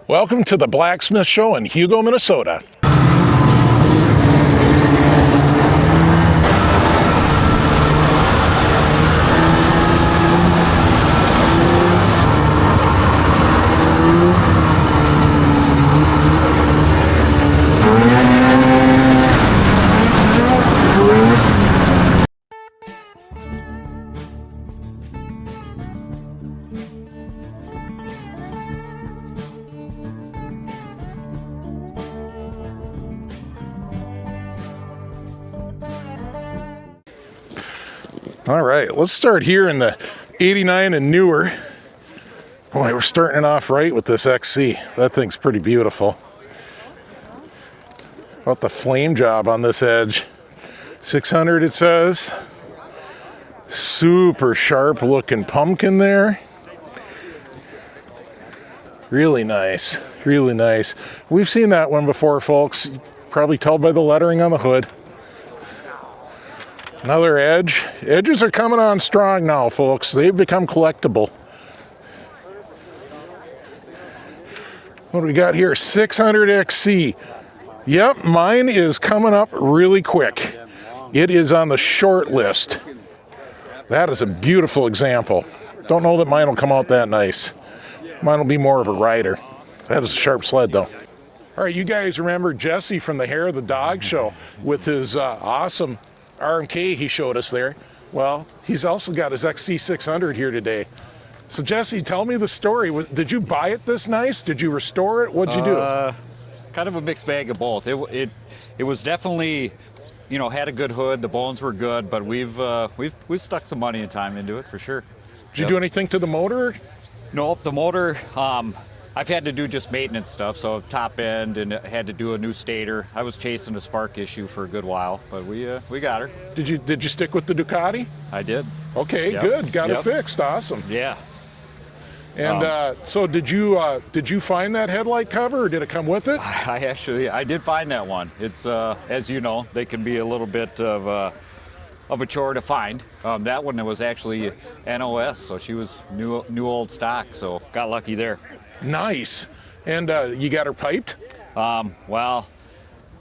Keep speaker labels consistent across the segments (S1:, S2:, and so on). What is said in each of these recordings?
S1: Welcome to the Blacksmith Show in Hugo, Minnesota. All right, let's start here in the 89 and newer. Boy, we're starting it off right with this XC. That thing's pretty beautiful. About the flame job on this edge. 600 it says. Super sharp looking pumpkin there. Really nice, really nice. We've seen that one before, folks. You probably tell by the lettering on the hood. Another edge. Edges are coming on strong now, folks. They've become collectible. What do we got here? 600 XC. Yep, mine is coming up really quick. It is on the short list. That is a beautiful example. Don't know that mine will come out that nice. Mine will be more of a rider. That is a sharp sled, though. All right, you guys remember Jesse from the Hair of the Dog show with his awesome RMK he showed us there. Well, he's also got his XC600 here today. So Jesse, tell me the story. Did you buy it this nice? Did you restore it? What'd you do?
S2: Kind of a mixed bag of both. It was definitely, you know, had a good hood. The bones were good, but we've stuck some money and time into it for sure.
S1: Did you do anything to the motor?
S2: Nope, the motor. I've had to do just maintenance stuff, so top end, and had to do a new stator. I was chasing a spark issue for a good while, but we got her.
S1: Did you stick with the Ducati?
S2: I did.
S1: Okay, good. Got it fixed. Awesome.
S2: Yeah.
S1: And so did you find that headlight cover, or did it come with it?
S2: I did find that one. It's as you know, they can be a little bit of a chore to find. That one was actually NOS, so she was new old stock, so got lucky there.
S1: Nice. And you got her piped?
S2: Well,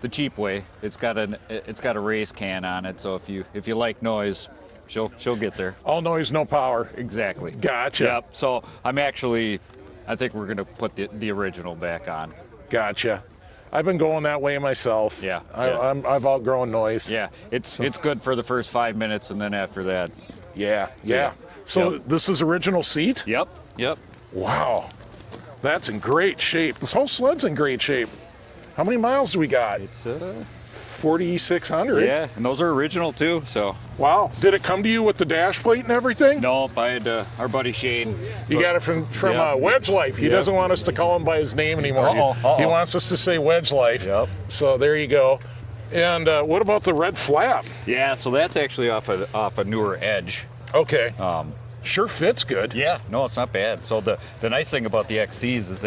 S2: the cheap way. It's got a race can on it, so if you like noise, she'll get there.
S1: All noise, no power.
S2: Exactly.
S1: Gotcha.
S2: Yep. So I think we're gonna put the original back on.
S1: Gotcha. I've been going that way myself.
S2: Yeah.
S1: I've outgrown noise.
S2: Yeah. It's good for the first 5 minutes, and then after that.
S1: Yeah. So this is original seat?
S2: Yep.
S1: Wow. That's in great shape. This whole sled's in great shape. How many miles do we got?
S2: It's
S1: 4,600.
S2: Yeah, and those are original too. So.
S1: Wow. Did it come to you with the dash plate and everything?
S2: Nope. I had our buddy Shane.
S1: You got it from Wedge Life. He doesn't want us to call him by his name anymore. He wants us to say Wedge Life.
S2: Yep.
S1: So there you go. And what about the red flap?
S2: Yeah. So that's actually off a newer edge.
S1: Okay. Sure fits good.
S2: Yeah, no, it's not bad. So the nice thing about the XCs is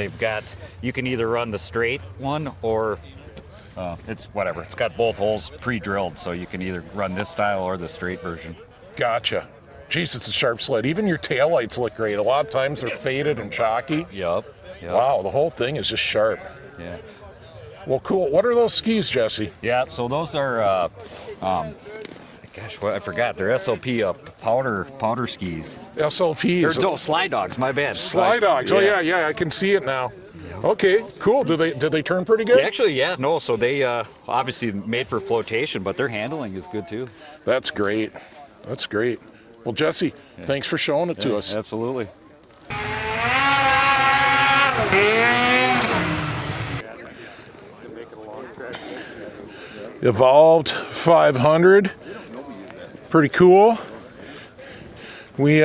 S2: you can either run the straight one or it's whatever. It's got both holes pre-drilled, so you can either run this style or the straight version.
S1: Gotcha. Jeez, it's a sharp sled. Even your taillights look great. A lot of times they're faded and chalky.
S2: Yep.
S1: Wow, the whole thing is just sharp.
S2: Yeah.
S1: Well, cool. What are those skis, Jesse?
S2: Yeah, so those are gosh, I forgot. They're SLP powder skis.
S1: SLPs.
S2: No, Slide Dogs. My bad.
S1: Slide Dogs. Yeah. Oh yeah, I can see it now. Okay, cool. Did they turn pretty good?
S2: Actually, yeah. No, so they obviously made for flotation, but their handling is good too.
S1: That's great. That's great. Well, Jesse, thanks for showing it to us.
S2: Absolutely.
S1: Evolved 500. Pretty cool. They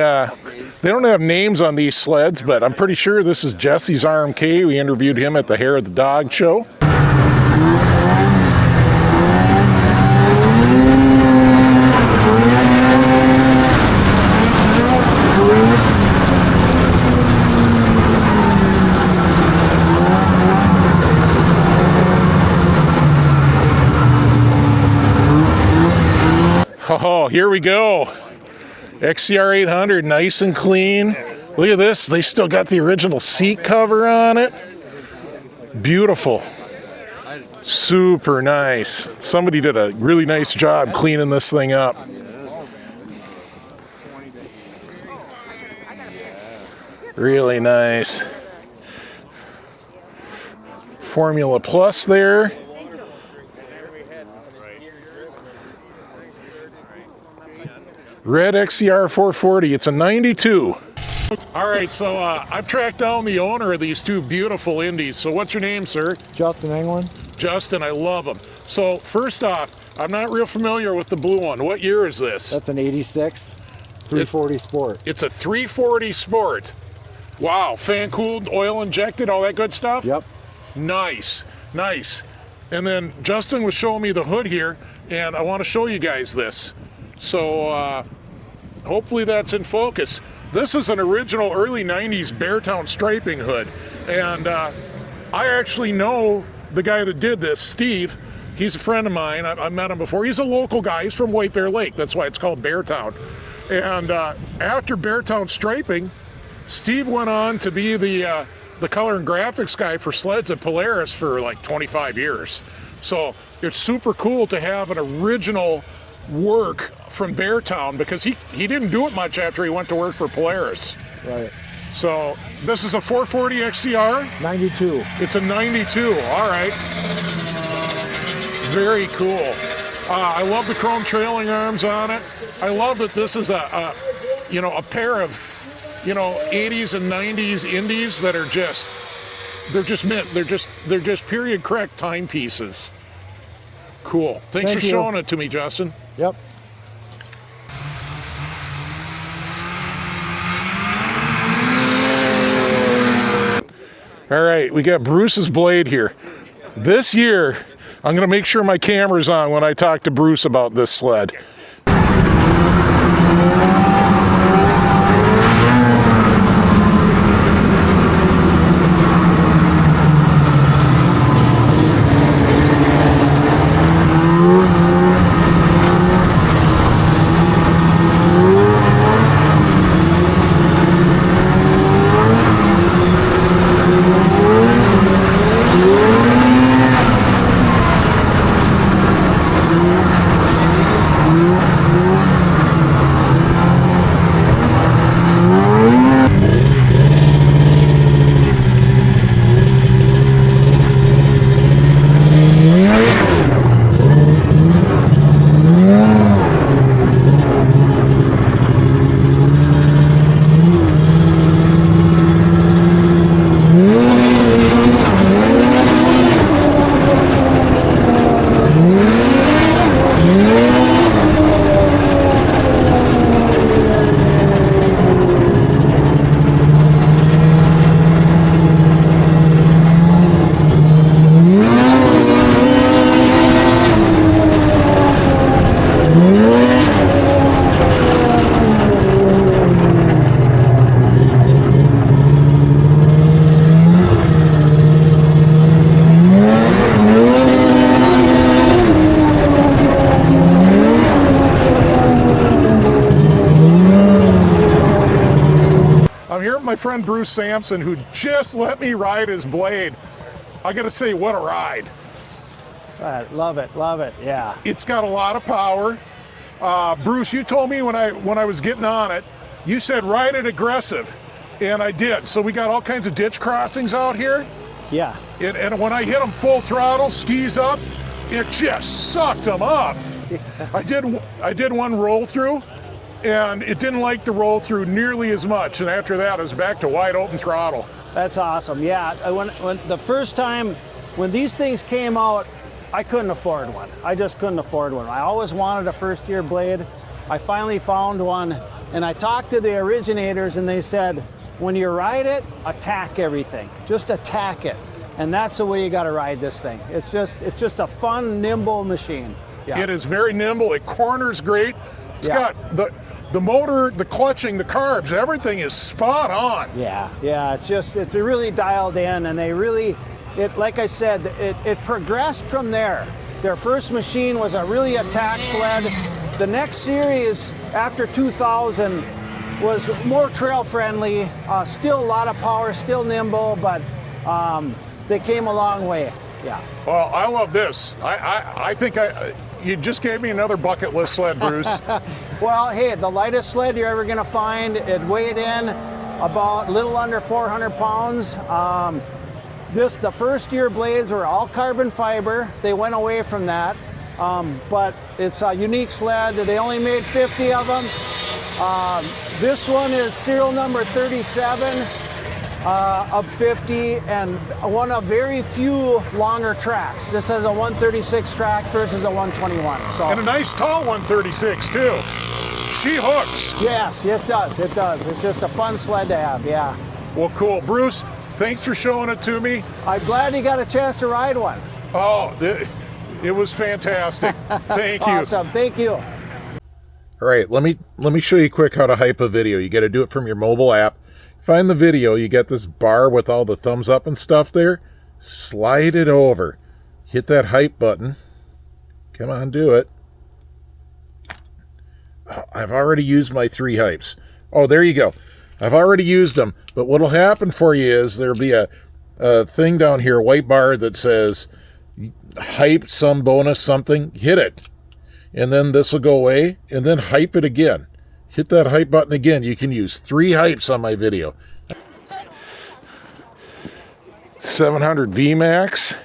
S1: don't have names on these sleds, but I'm pretty sure this is Jesse's RMK. We interviewed him at the Hair of the Dog show. Oh, here we go. XCR 800, nice and clean. Look at this. They still got the original seat cover on it. Beautiful. Super nice. Somebody did a really nice job cleaning this thing up. Really nice. Formula Plus there. Red XCR 440. It's a 92. All right, so I've tracked down the owner of these two beautiful Indies. So what's your name, sir?
S3: Justin England.
S1: Justin, I love them. So first off, I'm not real familiar with the blue one. What year is this?
S3: That's an 86 340 Sport.
S1: It's a 340 Sport. Wow, fan cooled, oil injected, all that good stuff?
S3: Yep.
S1: Nice, nice. And then Justin was showing me the hood here, and I want to show you guys this. So hopefully that's in focus. This is an original early 90s Beartown striping hood. And I actually know the guy that did this, Steve. He's a friend of mine. I met him before. He's a local guy. He's from White Bear Lake. That's why it's called Beartown. And after Beartown striping, Steve went on to be the color and graphics guy for Sleds at Polaris for like 25 years. So it's super cool to have an original work from Beartown, because he didn't do it much after he went to work for Polaris.
S3: Right.
S1: So this is a 440 XCR?
S3: 92.
S1: It's a 92, all right. Very cool. I love the chrome trailing arms on it. I love that this is a pair of 80s and 90s Indies that are they're just mint. They're just period correct timepieces. Cool. Thanks for showing it to me, Justin.
S3: Yep.
S1: All right, we got Bruce's blade here. This year, I'm gonna make sure my camera's on when I talk to Bruce about this sled. My friend Bruce Sampson, who just let me ride his blade. I gotta say, what a ride.
S3: Love it, yeah.
S1: It's got a lot of power. Bruce, you told me when I was getting on it, you said ride it aggressive, and I did. So we got all kinds of ditch crossings out here.
S3: Yeah.
S1: And when I hit them full throttle, skis up, it just sucked them up. I did one roll through, and it didn't like the roll through nearly as much. And after that, it was back to wide open throttle.
S3: That's awesome. Yeah. When the first time when these things came out, I couldn't afford one. I just couldn't afford one. I always wanted a first year blade. I finally found one, and I talked to the originators, and they said, when you ride it, attack everything. Just attack it. And that's the way you got to ride this thing. It's just a fun, nimble machine. Yeah.
S1: It is very nimble. It corners great. It's got the motor, the clutching, the carbs, everything is spot on.
S3: Yeah, it's really dialed in, and like I said, it progressed from there. Their first machine was a really attack sled. The next series after 2000 was more trail friendly, still a lot of power, still nimble, but they came a long way. Yeah.
S1: Well, I love this. I think you just gave me another bucket list sled, Bruce.
S3: Well, hey, the lightest sled you're ever gonna find. It weighed in about a little under 400 pounds. The first year blades were all carbon fiber. They went away from that, but it's a unique sled. They only made 50 of them. This one is serial number 37 of 50, and one of very few longer tracks. This has a 136 track versus a 121. So.
S1: And a nice tall 136 too. She hooks.
S3: Yes, it does. It does. It's just a fun sled to have. Yeah.
S1: Well, cool, Bruce. Thanks for showing it to me.
S3: I'm glad you got a chance to ride one.
S1: Oh, it was fantastic. Thank you.
S3: Awesome. Thank you.
S1: All right, let me show you quick how to hype a video. You got to do it from your mobile app. Find the video. You get this bar with all the thumbs up and stuff there. Slide it over. Hit that hype button. Come on, do it. I've already used my 3 hypes. Oh, there you go. I've already used them. But what'll happen for you is there'll be a thing down here, a white bar that says hype some bonus something. Hit it. And then this will go away. And then hype it again. Hit that hype button again. You can use 3 hypes on my video. 700 VMAX.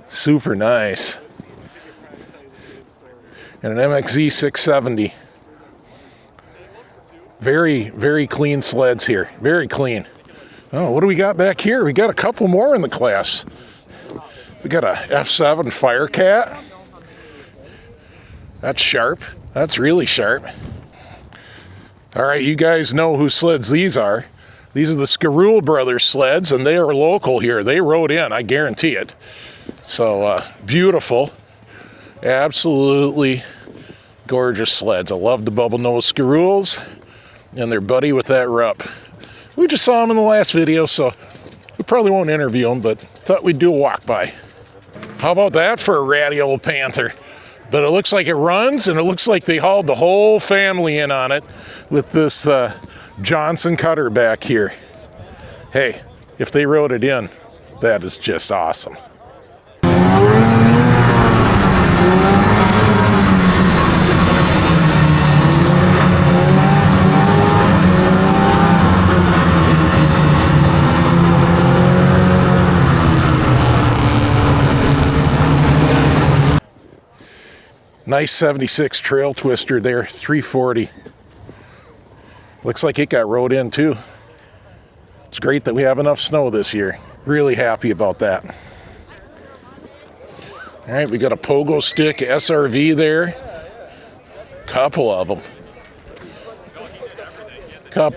S1: Super nice. And an MXZ 670. Very, very clean sleds here. Very clean. Oh, what do we got back here? We got a couple more in the class. We got a F7 Firecat. That's sharp. That's really sharp. All right, you guys know whose sleds these are. These are the Scarroul Brothers sleds, and they are local here. They rode in, I guarantee it. So, beautiful. Absolutely gorgeous sleds. I love the bubble nose Scarrouls, and they're buddy with that Rupp. We just saw them in the last video, so we probably won't interview them, but thought we'd do a walk by. How about that for a ratty old Panther? But it looks like it runs, and it looks like they hauled the whole family in on it with this Johnson cutter back here. Hey, if they rode it in, that is just awesome. Nice 76 trail twister there, 340. Looks like it got rode in too. It's great that we have enough snow this year. Really happy about that. All right, we got a pogo stick SRV there. Couple of them. Got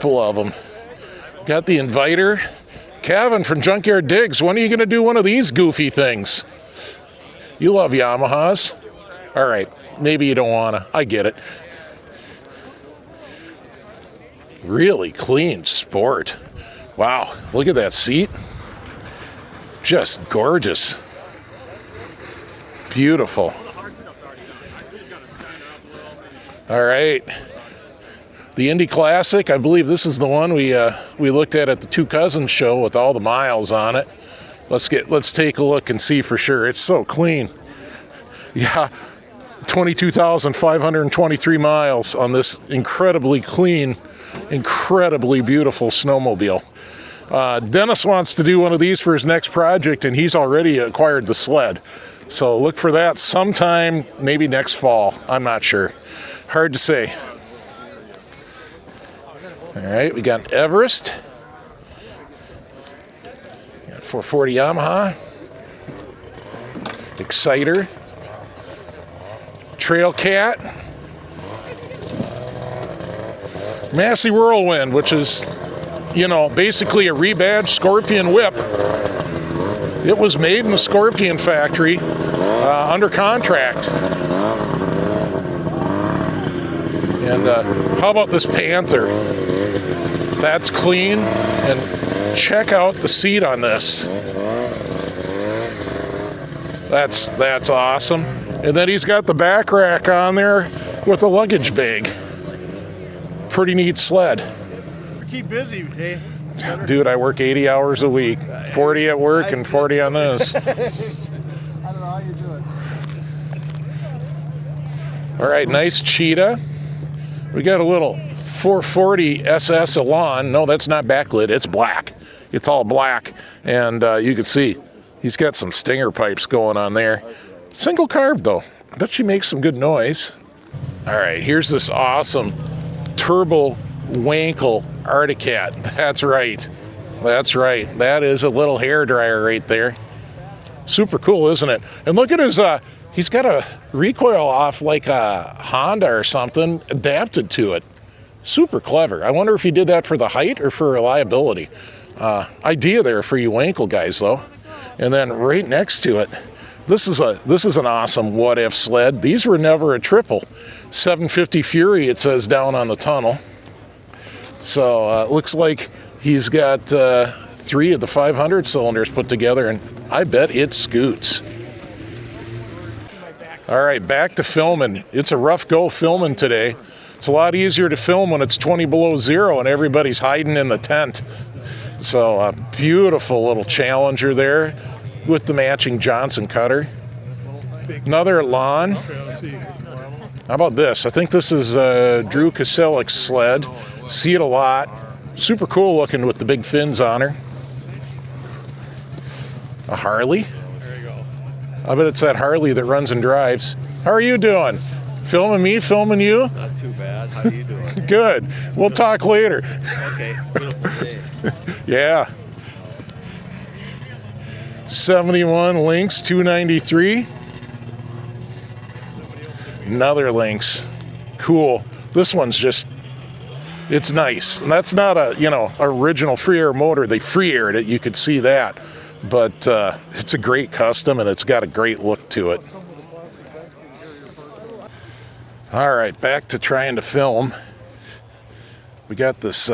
S1: the Inviter. Kevin from Junkyard Digs, when are you gonna do one of these goofy things? You love Yamahas. All right, maybe you don't wanna, I get it. Really clean sport. Wow, look at that seat. Just gorgeous. Beautiful. All right. The Indy Classic, I believe this is the one we looked at the Two Cousins show with all the miles on it. Let's take a look and see for sure. It's so clean. Yeah, 22,523 miles on this incredibly clean, incredibly beautiful snowmobile. Dennis wants to do one of these for his next project, and he's already acquired the Sled. So look for that sometime, maybe next fall. I'm not sure. Hard to say. All right, we got Everest. Got 440 Yamaha. Exciter. Trail Cat. Massey Whirlwind, which is, you know, basically a rebadged Scorpion whip. It was made in the Scorpion factory under contract. And how about this Panther? That's clean. And check out the seat on this. That's awesome. And then he's got the back rack on there with a luggage bag. Pretty neat sled.
S4: Keep busy, hey?
S1: Dude, I work 80 hours a week, 40 at work and 40 on this.
S3: I don't know how you do it.
S1: All right, nice Cheetah. We got a little 440 SS Elan. No, that's not backlit, it's black. It's all black, and you can see he's got some stinger pipes going on there. Single carb though, I bet she makes some good noise. All right, here's this awesome turbo Wankel Articat. That's right. That's right. That is a little hair dryer right there. Super cool, isn't it? And look at his, he's got a recoil off like a Honda or something adapted to it. Super clever. I wonder if he did that for the height or for reliability. Idea there for you Wankel guys though. And then right next to it, this is an awesome what if sled. These were never a triple. 750 Fury it says down on the tunnel. So looks like he's got 3 of the 500 cylinders put together, and I bet it scoots. All right, back to filming. It's a rough go filming today. It's a lot easier to film when it's 20 below zero and everybody's hiding in the tent. So a beautiful little Challenger there with the matching Johnson cutter. Another lawn. How about this? I think this is Drew Koselik's sled. See it a lot. Super cool looking with the big fins on her. A Harley.
S4: There you go.
S1: I bet it's that Harley that runs and drives. How are you doing? Filming me, filming you?
S4: Not too bad. How are you doing?
S1: Good. We'll talk later.
S4: Okay. Beautiful day.
S1: Yeah. 71 Lynx 293. Another Lynx. Cool. This one's just, it's nice. And that's not a, original free air motor. They free aired it. You could see that. But it's a great custom and it's got a great look to it. All right, back to trying to film. We got this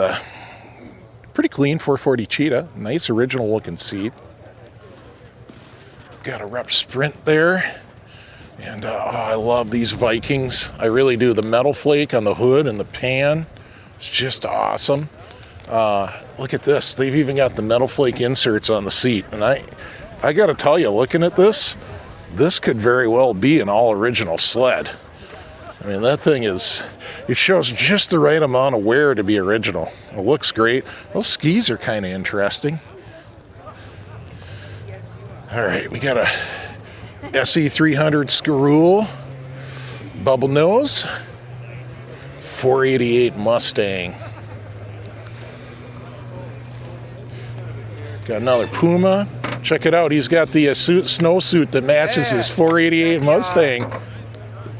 S1: pretty clean 440 Cheetah. Nice original looking seat. Got a Rep Sprint there. And I love these Vikings. I really do. The metal flake on the hood and the pan. It's just awesome. Look at this. They've even got the metal flake inserts on the seat. And I got to tell you, looking at this could very well be an all original sled. I mean, that thing it shows just the right amount of wear to be original. It looks great. Those skis are kind of interesting. All right, we got a SE300 Scarrool, bubble nose, 488 Mustang. Got another Puma. Check it out. He's got the snowsuit that matches his 488 Mustang.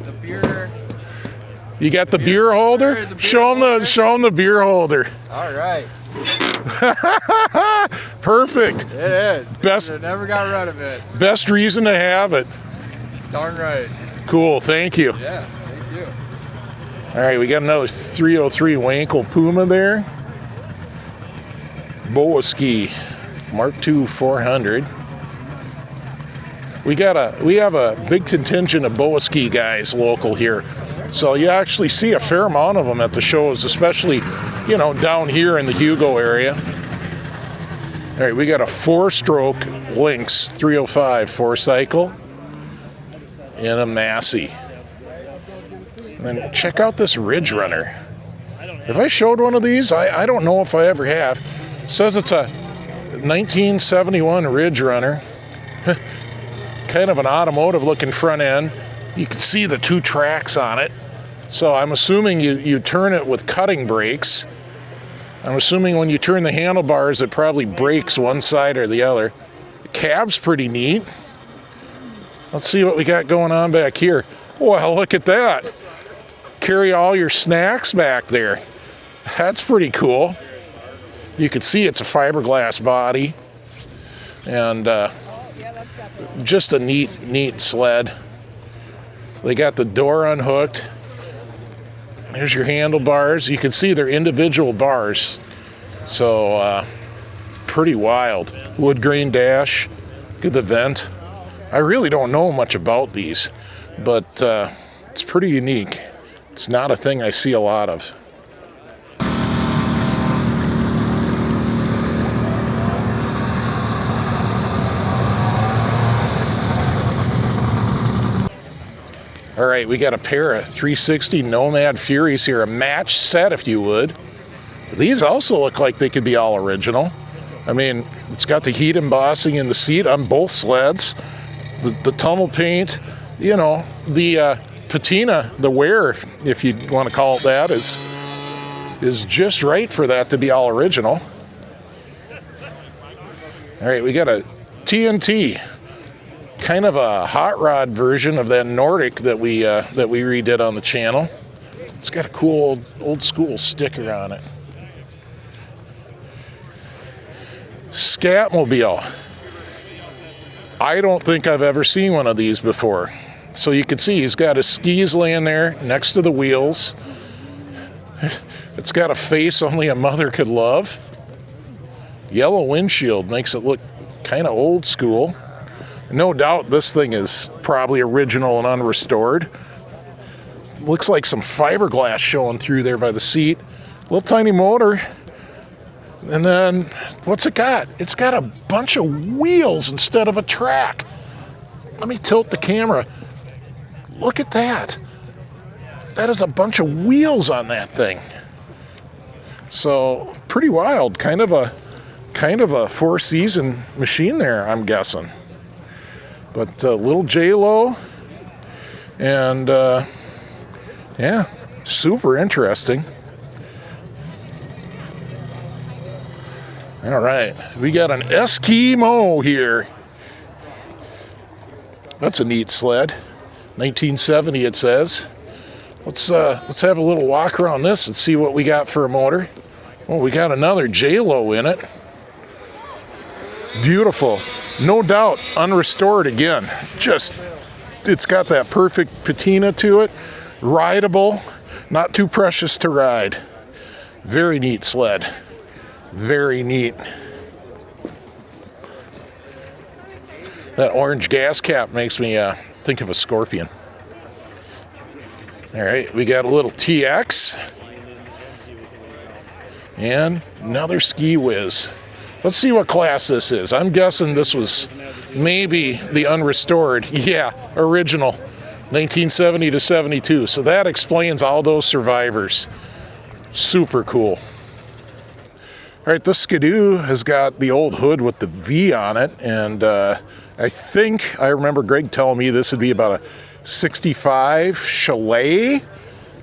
S4: The beer.
S1: You got the beer holder? Show him the beer holder.
S4: All right.
S1: Perfect.
S4: It is.
S1: Best.
S4: I never got rid of it.
S1: Best reason to have it.
S4: Darn right.
S1: Cool. Thank you.
S4: Yeah. Thank you.
S1: All right, we got another 303 Wankel Puma there. Boa Ski Mark II 400. We have a big contingent of Boa Ski guys local here. So you actually see a fair amount of them at the shows, especially, down here in the Hugo area. All right, we got a 4-stroke Lynx 305 4-cycle and a Massey. And then check out this Ridge Runner. Have I showed one of these? I don't know if I ever have. It says it's a 1971 Ridge Runner. Kind of an automotive looking front end. You can see the 2 tracks on it. So I'm assuming you turn it with cutting brakes. I'm assuming when you turn the handlebars, it probably brakes one side or the other. The cab's pretty neat. Let's see what we got going on back here. Well, look at that. Carry all your snacks back there. That's pretty cool. You can see it's a fiberglass body. And just a neat sled. They got the door unhooked. There's your handlebars. You can see they're individual bars. So pretty wild. Wood grain dash. Look at the vent. I really don't know much about these, but it's pretty unique. It's not a thing I see a lot of. All right, we got a pair of 360 Nomad Furies here, a match set if you would. These also look like they could be all original. I mean, it's got the heat embossing in the seat on both sleds, the tunnel paint, you know, the patina, the wear, if you want to call it that, is just right for that to be all original. All right, we got a TNT, kind of a hot rod version of that Nordic that we redid on the channel. It's got a cool old school sticker on it. Scatmobile. I don't think I've ever seen one of these before. So you can see he's got his skis laying there next to the wheels. It's got a face only a mother could love. Yellow windshield makes it look kind of old school. No doubt this thing is probably original and unrestored. Looks like some fiberglass showing through there by the seat. Little tiny motor. And then, what's it got? It's got a bunch of wheels instead of a track. Let me tilt the camera. Look at that. That is a bunch of wheels on that thing. So, pretty wild. Kind of a four-season machine there, I'm guessing. But little J-Lo. And, yeah, super interesting. All right, we got an Eskimo here. That's a neat sled. 1970 it says. Let's have a little walk around this and see what we got for a motor. Oh, we got another J-Lo in it. Beautiful. No doubt unrestored again. Just, it's got that perfect patina to it. Rideable, not too precious to ride. Very neat sled. Very neat. That orange gas cap makes me think of a Scorpion. All right, we got a little TX and another Ski Whiz. Let's see what class this is. I'm guessing this was maybe the unrestored. Yeah, original, 1970 to 72. So that explains all those survivors. Super cool. All right, this Skidoo has got the old hood with the V on it, and I think I remember Greg telling me this would be about a 65 Chalet.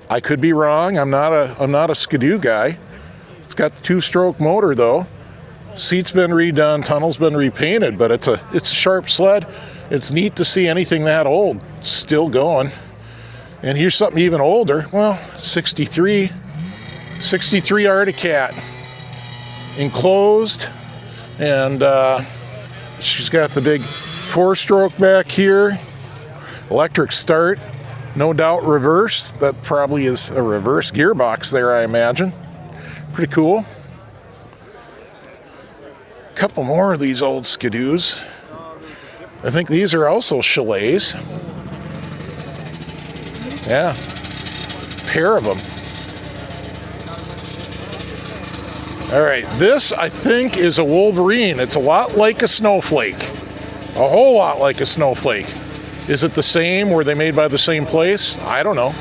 S1: I could be wrong. I'm not a Skidoo guy. It's got the two-stroke motor though. Seat's been redone, tunnel's been repainted, but it's a sharp sled. It's neat to see anything that old still going. And here's something even older. Well, 63 Arctic Cat. Enclosed, and she's got the big four-stroke back here, electric start, no doubt reverse. That probably is a reverse gearbox there, I imagine. Pretty cool. A couple more of these old Skidoos. I think these are also Chalets. Yeah, pair of them. All right, this I think is a Wolverine. It's a lot like a Snowflake, a whole lot like a Snowflake. Is it the same? Were they made by the same place? I don't know.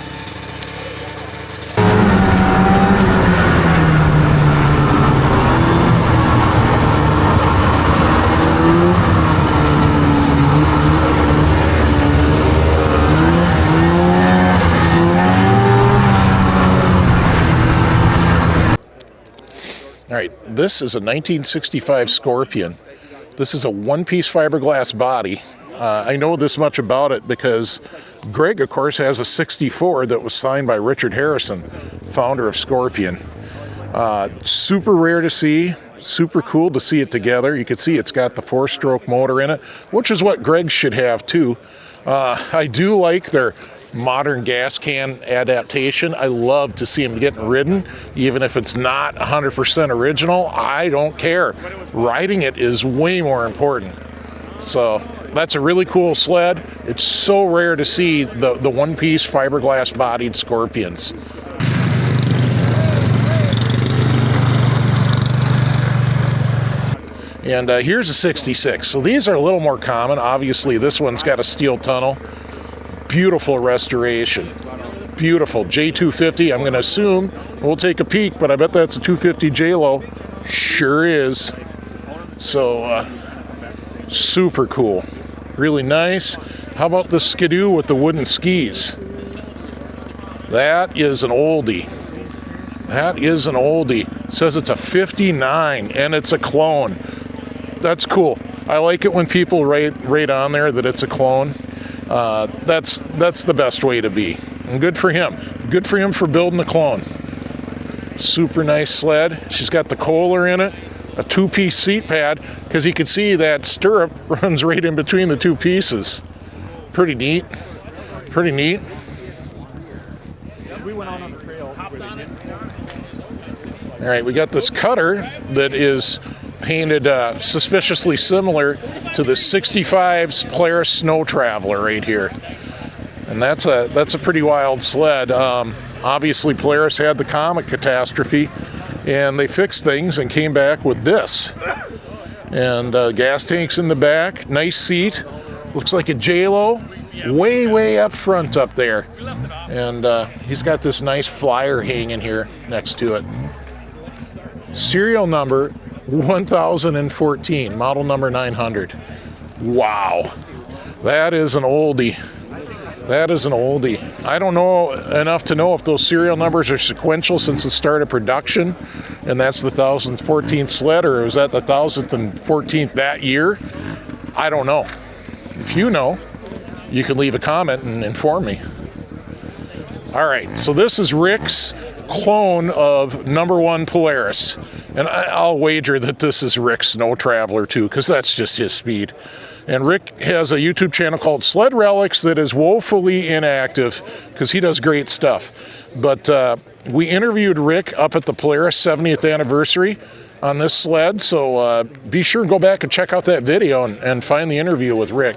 S1: All right, this is a 1965 Scorpion. This is a one-piece fiberglass body. I know this much about it because Greg, of course, has a 64 that was signed by Richard Harrison, founder of Scorpion. Super rare to see, super cool to see it together. You can see it's got the four-stroke motor in it, which is what Greg should have too. I do like their modern gas can adaptation. I love to see them getting ridden, even if it's not 100% original. I don't care. Riding it is way more important. So that's a really cool sled. It's so rare to see the one-piece fiberglass bodied Scorpions. And here's a 66. So these are a little more common. Obviously this one's got a steel tunnel. Beautiful restoration. Beautiful. J250, I'm going to assume, we'll take a peek, but I bet that's a 250 J-Lo. Sure is. So, super cool. Really nice. How about the Skidoo with the wooden skis? That is an oldie. That is an oldie. It says it's a 59 and it's a clone. That's cool. I like it when people write on there that it's a clone. That's the best way to be. And good for him. Good for him for building a clone. Super nice sled. She's got the Kohler in it. A two-piece seat pad, because you can see that stirrup runs right in between the two pieces. Pretty neat. Pretty neat.
S5: We went on the trail.
S1: All right, we got this cutter that is painted suspiciously similar to the 65's Polaris Snow Traveler right here. And that's a pretty wild sled. Obviously, Polaris had the Comet catastrophe, and they fixed things and came back with this. And gas tanks in the back, nice seat. Looks like a J-Lo, way up front up there. And he's got this nice flyer hanging here next to it. Serial number 1014, model number 900. Wow, that is an oldie. That is an oldie. I don't know enough to know if those serial numbers are sequential since the start of production, and that's the 1014th sled, or is that the 1014th that year? I don't know. If you know, you can leave a comment and inform me. All right, so this is Rick's clone of #1 Polaris, and I'll wager that this is Rick's Snow Traveler too, because that's just his speed. And Rick has a YouTube channel called Sled Relics that is woefully inactive because he does great stuff. But we interviewed Rick up at the Polaris 70th anniversary on this sled, so be sure and go back and check out that video and find the interview with Rick.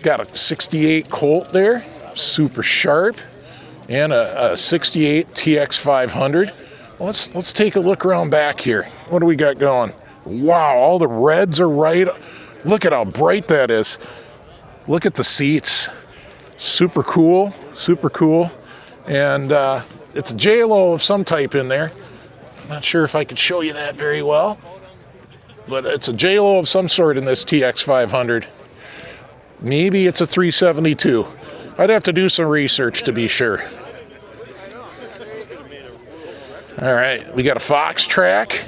S1: Got a 68 Colt there, super sharp, and a 68 TX 500. Let's take a look around back here. What do we got going? Wow, all the reds are right. Look at how bright that is. Look at the seats. Super cool, super cool. And it's a J-Lo of some type in there. I'm not sure if I could show you that very well, but it's a J-Lo of some sort in this TX 500. Maybe it's a 372. I'd have to do some research to be sure. All right, we got a Fox track.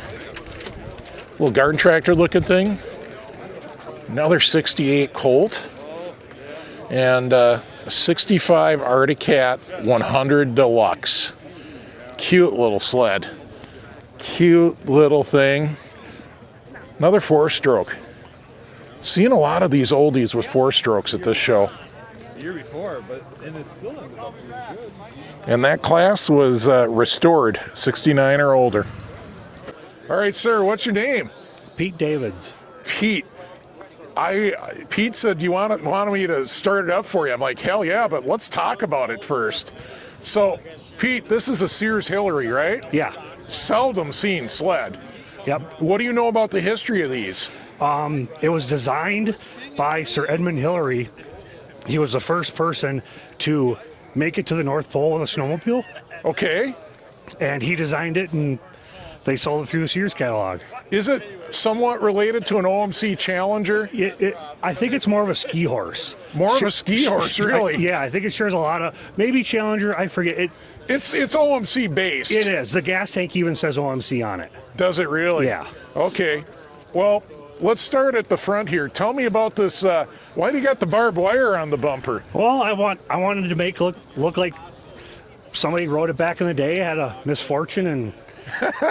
S1: Little garden tractor looking thing. Another 68 Colt. And a 65 Arctic Cat 100 Deluxe. Cute little sled. Cute little thing. Another 4-stroke. Seeing a lot of these oldies with 4-strokes at this show.
S4: The year before, and it's still ended up really good.
S1: And that class was restored, 69 or older. All right, sir, what's your name?
S5: Pete Davids.
S1: Pete. Pete said you wanted me to start it up for you. I'm like, hell yeah, but let's talk about it first. So, Pete, this is a Sears Hillary, right?
S5: Yeah.
S1: Seldom seen sled.
S5: Yep.
S1: What do you know about the history of these?
S5: It was designed by Sir Edmund Hillary. He was the first person to make it to the North Pole with a snowmobile.
S1: Okay.
S5: And he designed it, and they sold it through the Sears catalog.
S1: Is it somewhat related to an OMC Challenger?
S5: I think it's more of a ski horse.
S1: More of a ski horse, really?
S5: Yeah, I think it shares a lot of, maybe Challenger, I forget.
S1: It's OMC based.
S5: It is. The gas tank even says OMC on it.
S1: Does it really?
S5: Yeah.
S1: Okay. Well, let's start at the front here. Tell me about this. Why do you got the barbed wire on the bumper?
S5: Well, I wanted to make it look like somebody rode it back in the day, had a misfortune, and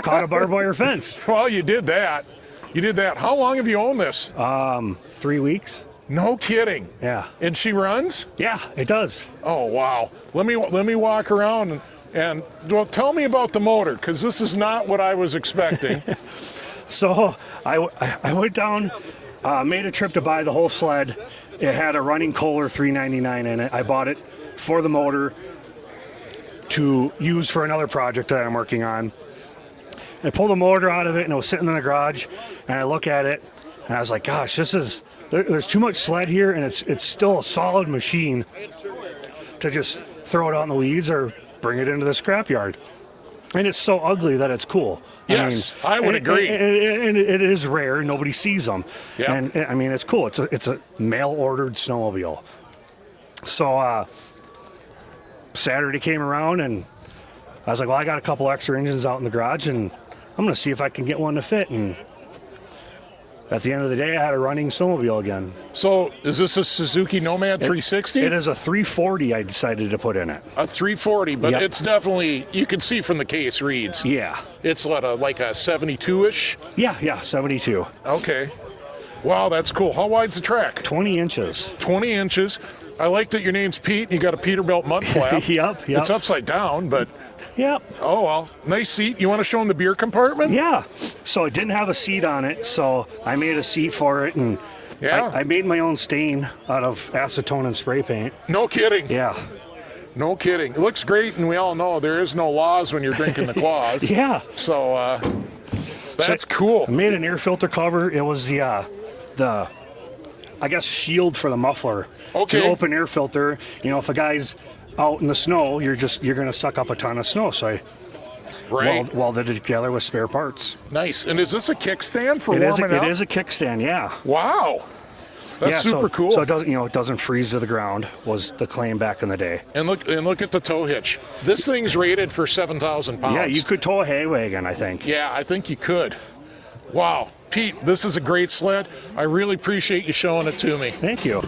S5: caught a barbed wire fence.
S1: Well, you did that. You did that. How long have you owned this?
S5: 3 weeks.
S1: No kidding.
S5: Yeah.
S1: And she runs?
S5: Yeah, it does.
S1: Oh wow. Let me walk around and well, tell me about the motor, because this is not what I was expecting.
S5: So I went down, made a trip to buy the whole sled. It had a running Kohler 399 in it. I bought it for the motor to use for another project that I'm working on. I pulled the motor out of it and it was sitting in the garage, and I look at it and I was like, gosh, there's too much sled here, and it's still a solid machine to just throw it out in the weeds or bring it into the scrapyard. And it's so ugly that it's cool.
S1: Yes, I would agree.
S5: And it is rare. Nobody sees them.
S1: Yeah.
S5: And I mean, it's cool. It's a mail-ordered snowmobile. So Saturday came around, and I was like, well, I got a couple extra engines out in the garage, and I'm going to see if I can get one to fit. And at the end of the day, I had a running snowmobile again.
S1: So is this a Suzuki Nomad 360?
S5: It is a 340 I decided to put in it.
S1: A 340, but
S5: Yep.
S1: it's definitely, you can see from the case reads.
S5: Yeah.
S1: It's like a 72-ish?
S5: Yeah, 72.
S1: Okay. Wow, that's cool. How wide's the track?
S5: 20 inches.
S1: 20 inches. I like that your name's Pete and you got a Peterbilt mud flap.
S5: Yep.
S1: It's upside down, but
S5: Yep.
S1: oh well. Nice seat. You want to show them the beer compartment?
S5: Yeah. So it didn't have a seat on it, so I made a seat for it, and
S1: Yeah.
S5: I made my own stain out of acetone and spray paint.
S1: No kidding.
S5: Yeah.
S1: No kidding. It looks great, and we all know there is no laws when you're drinking the claws.
S5: Yeah.
S1: So that's cool.
S5: I made an air filter cover. It was the I guess shield for the muffler.
S1: Okay.
S5: The open air filter. You know, if a guy's out in the snow, you're gonna suck up a ton of snow. So I
S1: Right.
S5: welded it together with spare parts.
S1: Nice. And is this a kickstand for
S5: It is
S1: warming up?
S5: it is a kickstand, yeah.
S1: Wow. That's
S5: Yeah,
S1: super cool.
S5: So it doesn't freeze to the ground, was the claim back in the day.
S1: And look at the tow hitch. This thing's rated for 7,000 pounds.
S5: Yeah, you could tow a hay wagon, I think.
S1: Yeah, I think you could. Wow. Pete, this is a great sled. I really appreciate you showing it to me.
S5: Thank you.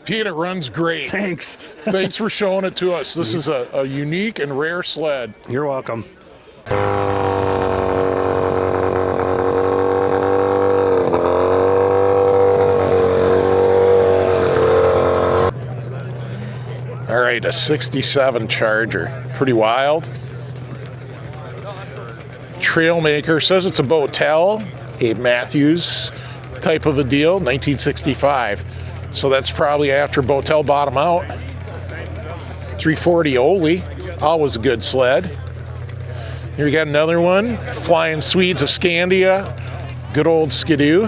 S1: Pete, it runs great.
S5: Thanks.
S1: Thanks for showing it to us. This is a unique and rare sled.
S5: You're welcome.
S1: All right, a 67 Charger. Pretty wild. Trailmaker says it's a Botel, a Matthews type of a deal, 1965. So that's probably after Botel bought them out. 340 Ole, always a good sled. Here we got another one, Flying Swedes of Scandia, good old Skidoo.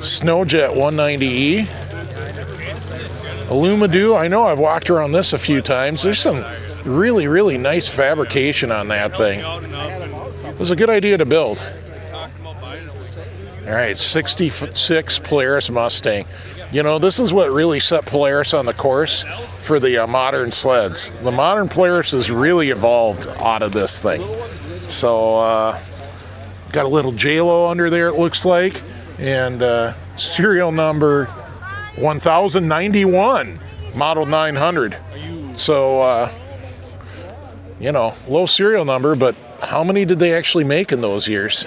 S1: Snowjet 190E. Alumadoo, I know I've walked around this a few times. There's some really, really nice fabrication on that thing. It was a good idea to build. All right, 66 Polaris Mustang. You know, this is what really set Polaris on the course for the modern sleds. The modern Polaris has really evolved out of this thing. So, got a little J-Lo under there, it looks like, and serial number 1091, model 900. So, you know, low serial number, but how many did they actually make in those years?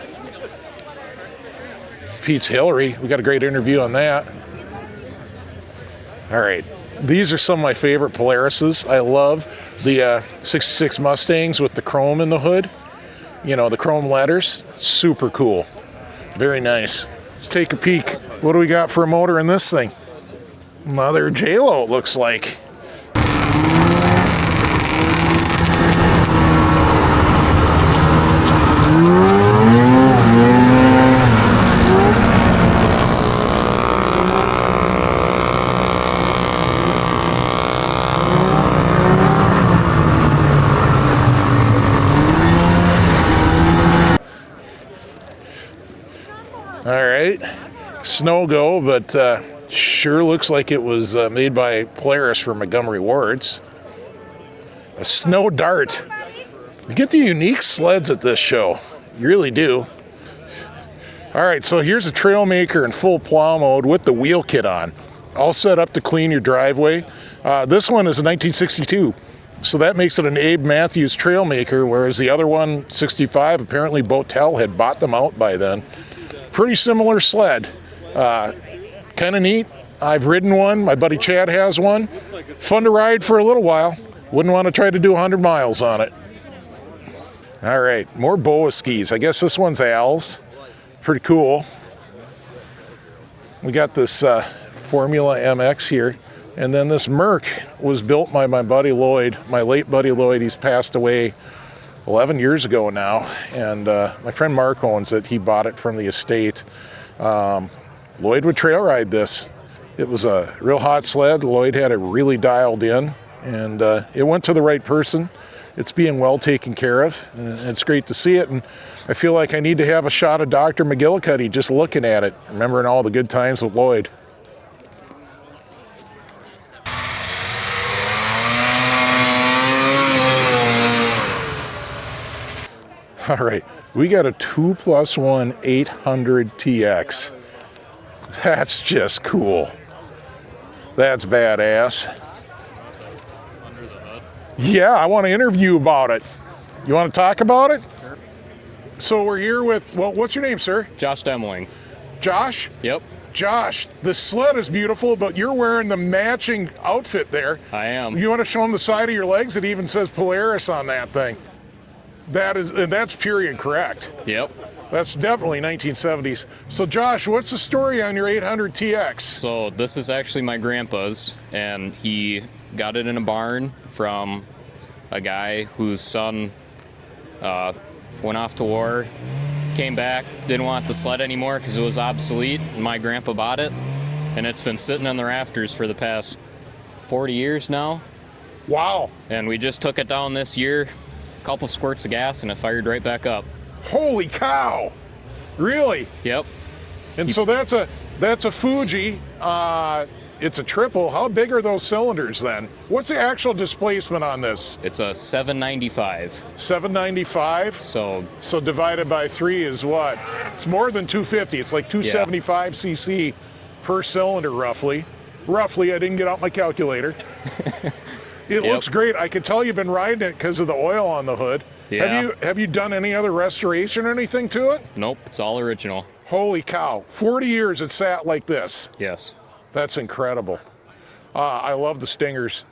S1: Pete's Hillary, we got a great interview on that. All right, these are some of my favorite Polarises. I love the 66 Mustangs with the chrome in the hood. You know, the chrome letters, super cool. Very nice. Let's take a peek. What do we got for a motor in this thing? Another J-Lo, it looks like. All right, snow go, but Sure looks like it was made by Polaris for Montgomery Wards. A snow dart. You get the unique sleds at this show. You really do. All right, so here's a Trailmaker in full plow mode with the wheel kit on. All set up to clean your driveway. This one is a 1962, so that makes it an Abe Matthews Trailmaker, whereas the other one, 65, apparently Botel had bought them out by then. Pretty similar sled. Kind of neat. I've ridden one. My buddy Chad has one. Fun to ride for a little while. Wouldn't want to try to do 100 miles on it. All right, more BOA skis. I guess this one's Al's. Pretty cool. We got this Formula MX here. And then this Merc was built by my buddy Lloyd, my late buddy Lloyd. He's passed away 11 years ago now. And my friend Mark owns it. He bought it from the estate. Lloyd would trail ride this. It was a real hot sled. Lloyd had it really dialed in, and it went to the right person. It's being well taken care of, and it's great to see it. And I feel like I need to have a shot of Dr. McGillicuddy just looking at it, remembering all the good times with Lloyd. All right, we got a 2+1 800 TX. That's just cool. That's badass. Yeah, I want to interview about it. You want to talk about it? Sure. So we're here with, well, what's your name, sir?
S6: Josh Demling.
S1: Josh?
S6: Yep.
S1: Josh, the sled is beautiful, but you're wearing the matching outfit there.
S6: I am.
S1: You want to show them the side of your legs? It even says Polaris on that thing. That's period correct.
S6: Yep.
S1: That's definitely 1970s. So Josh, what's the story on your 800 TX?
S6: So this is actually my grandpa's, and he got it in a barn from a guy whose son went off to war, came back, didn't want the sled anymore because it was obsolete, and my grandpa bought it, and it's been sitting on the rafters for the past 40 years now.
S1: Wow.
S6: And we just took it down this year, a couple squirts of gas, and it fired right back up.
S1: Holy cow! Really?
S6: Yep.
S1: And so that's a Fuji. It's a triple. How big are those cylinders then? What's the actual displacement on this?
S6: It's a 795.
S1: 795.
S6: So
S1: divided by 3 is what? It's more than 250. It's like 275 cc per cylinder, roughly. Roughly. I didn't get out my calculator. It looks great. I can tell you've been riding it because of the oil on the hood.
S6: Yeah.
S1: Have you done any other restoration or anything to it?
S6: Nope, it's all original.
S1: Holy cow. 40 years it sat like this.
S6: Yes.
S1: That's incredible. I love the stingers.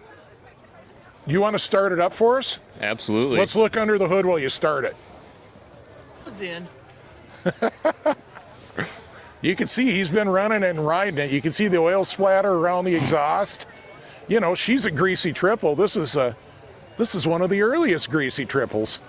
S1: You want to start it up for us?
S6: Absolutely.
S1: Let's look under the hood while you start it.
S7: It's in.
S1: You can see he's been running it and riding it. You can see the oil splatter around the exhaust. You know, she's a greasy triple. This is one of the earliest greasy triples.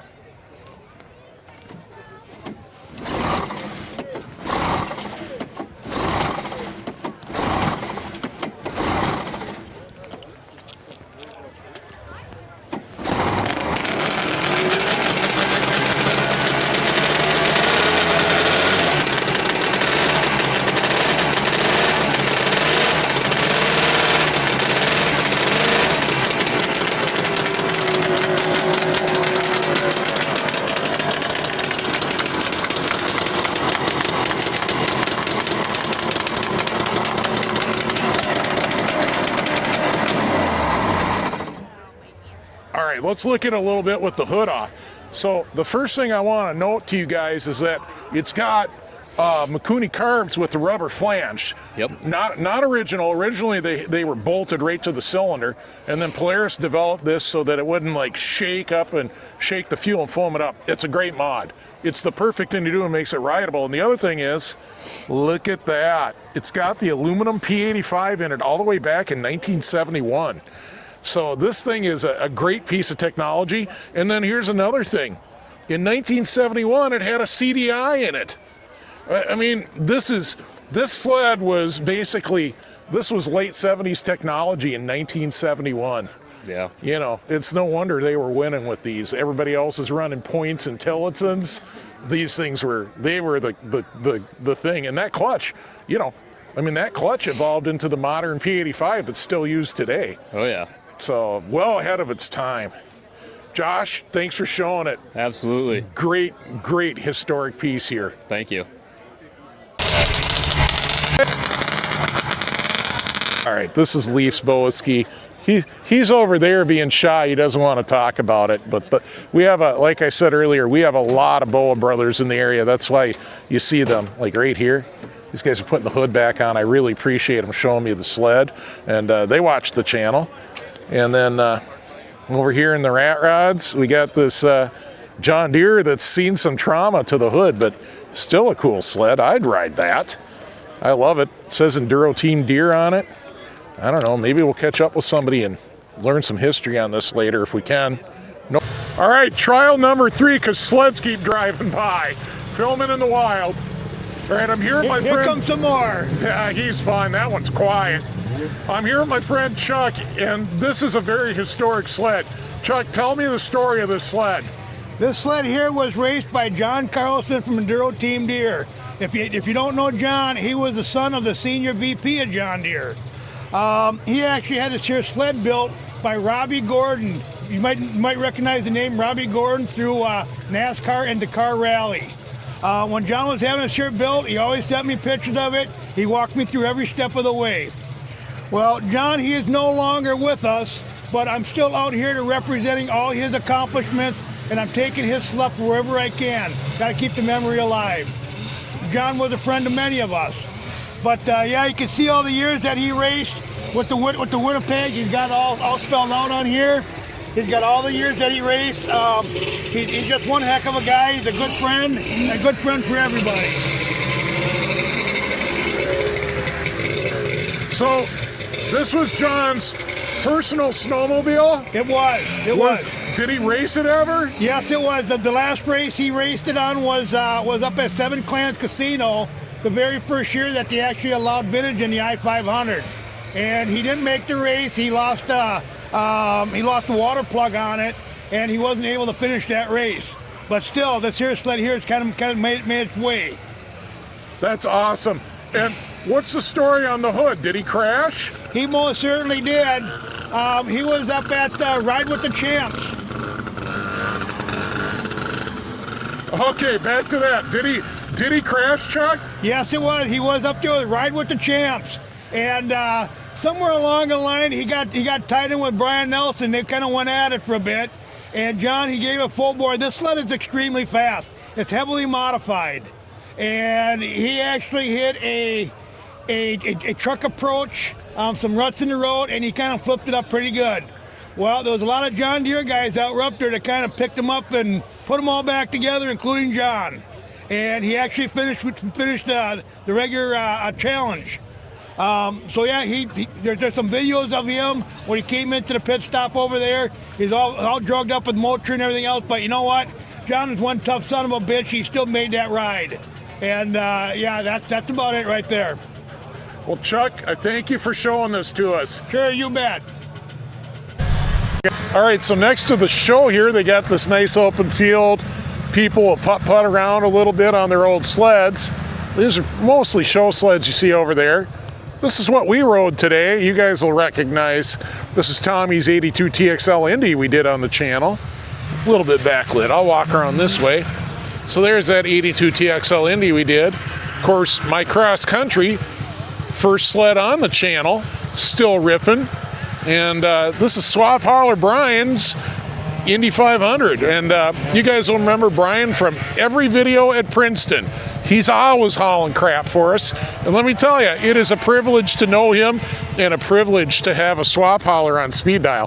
S1: Let's look at it a little bit with the hood off. So the first thing I want to note to you guys is that it's got Mikuni carbs with the rubber flange.
S6: Yep.
S1: Not original. Originally they were bolted right to the cylinder, and then Polaris developed this so that it wouldn't like shake up and shake the fuel and foam it up. It's a great mod. It's the perfect thing to do and makes it rideable. And the other thing is, look at that. It's got the aluminum P85 in it all the way back in 1971. So this thing is a great piece of technology. And then here's another thing. In 1971, it had a CDI in it. I mean, this sled was basically, this was late 70s technology in 1971.
S6: Yeah.
S1: You know, it's no wonder they were winning with these. Everybody else is running points and Tillotsons. These things were the thing. And that clutch, you know, I mean, that clutch evolved into the modern P85 that's still used today.
S6: Oh yeah,
S1: So well ahead of its time. Josh, thanks for showing it.
S6: absolutely.
S1: Great, great historic piece here.
S6: Thank you.
S1: All right, this is Leaf's Boaski. He's over there being shy. He doesn't want to talk about it. But we have like I said earlier, we have a lot of Boa brothers in the area. That's why you see them, like right here. These guys are putting the hood back on. I really appreciate them showing me the sled. And they watch the channel. And then over here in the rat rods, we got this John Deere that's seen some trauma to the hood, but still a cool sled. I'd ride that. I love it. It says Enduro Team Deere on it. I don't know, maybe we'll catch up with somebody and learn some history on this later if we can. No. All right, trial number 3, because sleds keep driving by. Filming in the wild. All right, I'm here with my friend.
S3: Here comes some more.
S1: Yeah, he's fine. That one's quiet. I'm here with my friend Chuck, and this is a very historic sled. Chuck, tell me the story of this sled.
S8: This sled here was raced by John Carlson from Enduro Team Deere. If you don't know John, he was the son of the senior VP of John Deere. He actually had this here sled built by Robbie Gordon. You might recognize the name Robbie Gordon through NASCAR and Dakar Rally. When John was having this here built, he always sent me pictures of it. He walked me through every step of the way. Well, John, he is no longer with us, but I'm still out here to representing all his accomplishments, and I'm taking his stuff wherever I can. Got to keep the memory alive. John was a friend of many of us. But yeah, you can see all the years that he raced with the Winnipeg. He's got all spelled out on here. He's got all the years that he raced. He's just one heck of a guy. He's a good friend, and a good friend for everybody.
S1: So, this was John's personal snowmobile?
S8: It was.
S1: Did he race it ever?
S8: Yes, it was. The last race he raced it on was up at Seven Clans Casino, the very first year that they actually allowed vintage in the I-500. And he didn't make the race. He lost the water plug on it, and he wasn't able to finish that race. But still, this here sled here has kind of made its way.
S1: That's awesome. And what's the story on the hood? Did he crash?
S8: He most certainly did. He was up at Ride with the Champs.
S1: Okay, back to that. Did he crash, Chuck?
S8: Yes, it was. He was up there with Ride with the Champs, and somewhere along the line, he got tied in with Brian Nelson. They kind of went at it for a bit, and John, he gave a full bore. This sled is extremely fast. It's heavily modified, and he actually hit a truck approach, some ruts in the road, and he kind of flipped it up pretty good. Well, there was a lot of John Deere guys out up there that kind of picked him up and put them all back together, including John. And he actually finished the regular challenge. So yeah, there's some videos of him when he came into the pit stop over there. He's all drugged up with motor and everything else. But you know what? John is one tough son of a bitch. He still made that ride. And yeah, that's about it right there.
S1: Well, Chuck, I thank you for showing this to us.
S8: Sure, you bet.
S1: All right, so next to the show here, they got this nice open field. People will putt around a little bit on their old sleds. These are mostly show sleds you see over there. This is what we rode today. You guys will recognize this is Tommy's 82 TXL Indy we did on the channel. A little bit backlit. I'll walk around this way. So there's that 82 TXL Indy we did. Of course, my cross country first sled on the channel, still ripping. And this is Swap Hauler Brian's Indy 500. And you guys will remember Brian from every video at Princeton. He's always hauling crap for us. And let me tell you, it is a privilege to know him and a privilege to have a swap hauler on speed dial.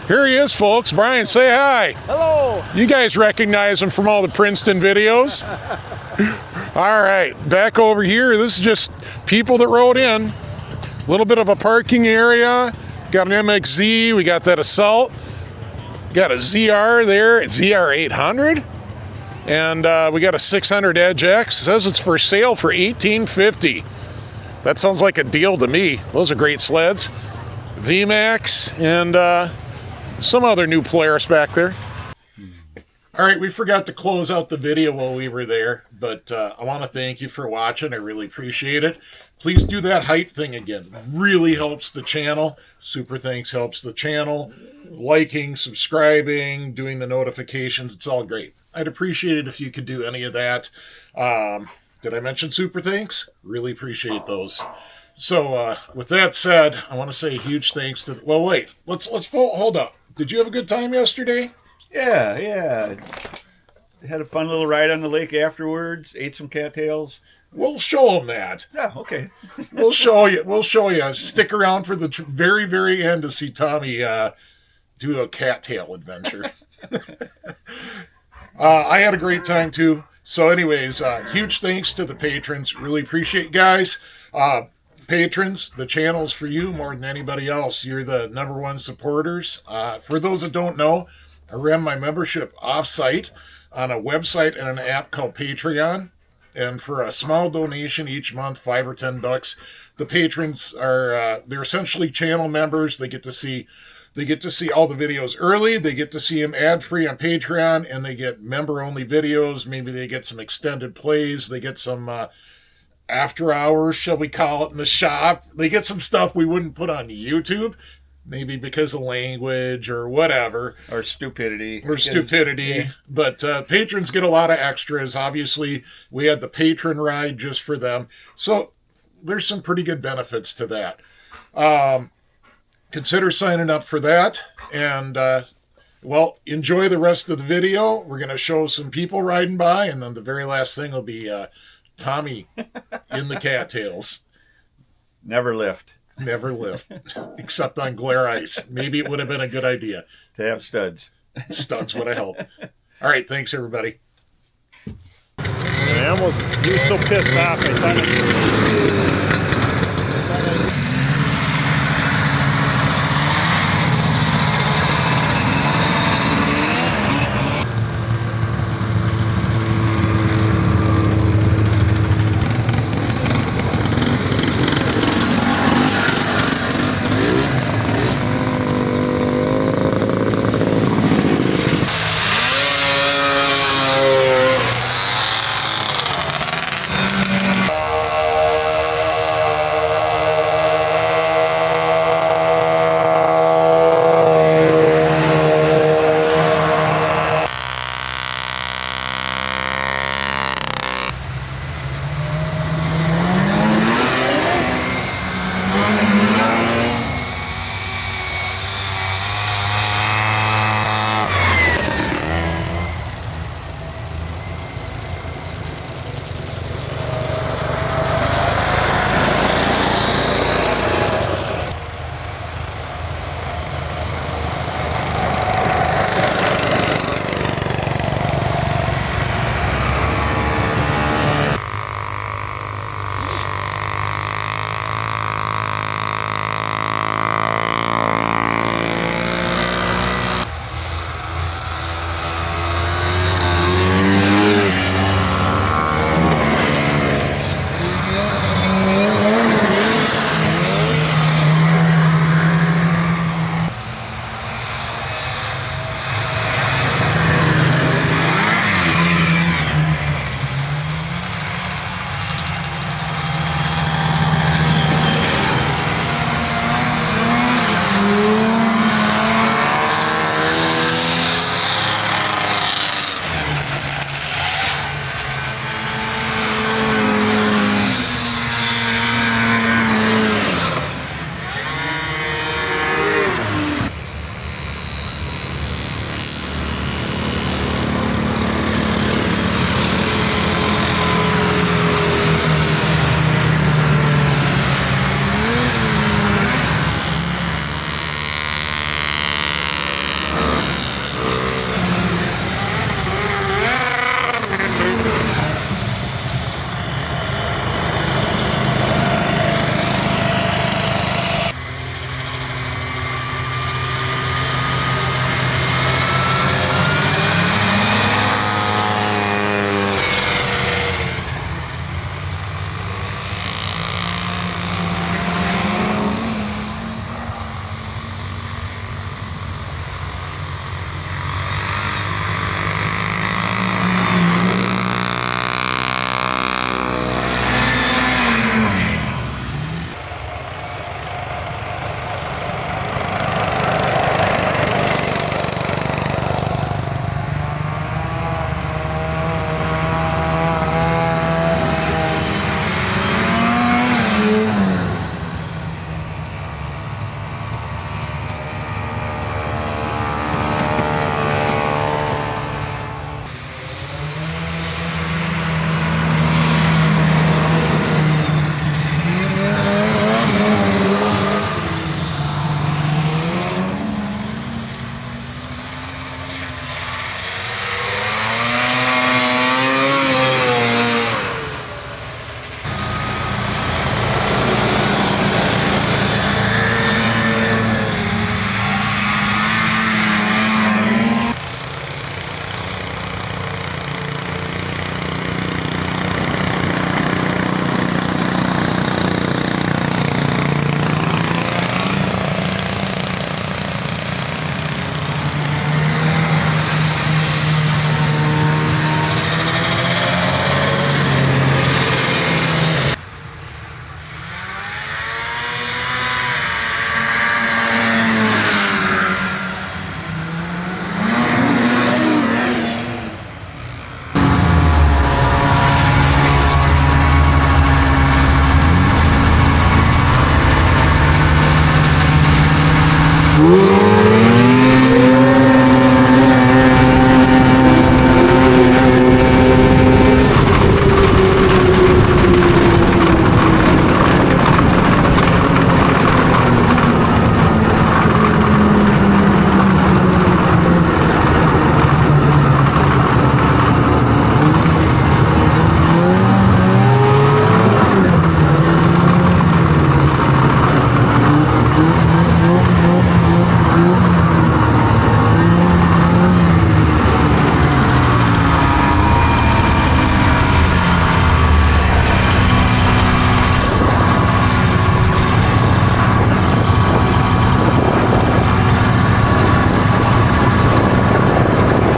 S1: Here he is, folks. Brian, say hi.
S8: Hello.
S1: You guys recognize him from all the Princeton videos. All right, back over here. This is just people that rode in. A little bit of a parking area. Got an MXZ. We got that Assault. Got a ZR there, ZR 800. And we got a 600 Edge X. It says it's for sale for $1850. That sounds like a deal to me. Those are great sleds. VMAX and some other new Polaris back there. All right, we forgot to close out the video while we were there, but I want to thank you for watching. I really appreciate it. Please do that hype thing again. Really helps the channel. Super thanks helps the channel. Liking, subscribing, doing the notifications, it's all great. I'd appreciate it if you could do any of that. Did I mention super thanks? Really appreciate those. So with that said, I want to say a huge thanks to... Well, wait. Let's hold up. Did you have a good time yesterday?
S9: Yeah. Had a fun little ride on the lake afterwards. Ate some cattails.
S1: We'll show them that.
S9: Yeah, okay.
S1: We'll show you. We'll show you. Stick around for the very, very end to see Tommy do a cattail adventure. I had a great time too. So anyways, huge thanks to the patrons. Really appreciate you guys. Patrons, the channel's for you more than anybody else. You're the #1 supporters. For those that don't know, I ran my membership off-site on a website and an app called Patreon. And for a small donation each month, $5 or $10, the patrons are they're essentially channel members. They get to see all the videos early. They get to see them ad-free on Patreon, and they get member-only videos. Maybe they get some extended plays. They get some after hours, shall we call it, in the shop. They get some stuff we wouldn't put on YouTube, maybe because of language or whatever.
S9: Or stupidity.
S1: Yeah. But patrons get a lot of extras. Obviously, we had the patron ride just for them. So there's some pretty good benefits to that. Consider signing up for that. And, well, enjoy the rest of the video. We're going to show some people riding by. And then the very last thing will be Tommy in the cattails.
S9: Never lift.
S1: Never lift, except on glare ice. Maybe it would have been a good idea.
S9: To have studs.
S1: Studs would have helped. All right, thanks, everybody.
S3: He was so pissed off, I thought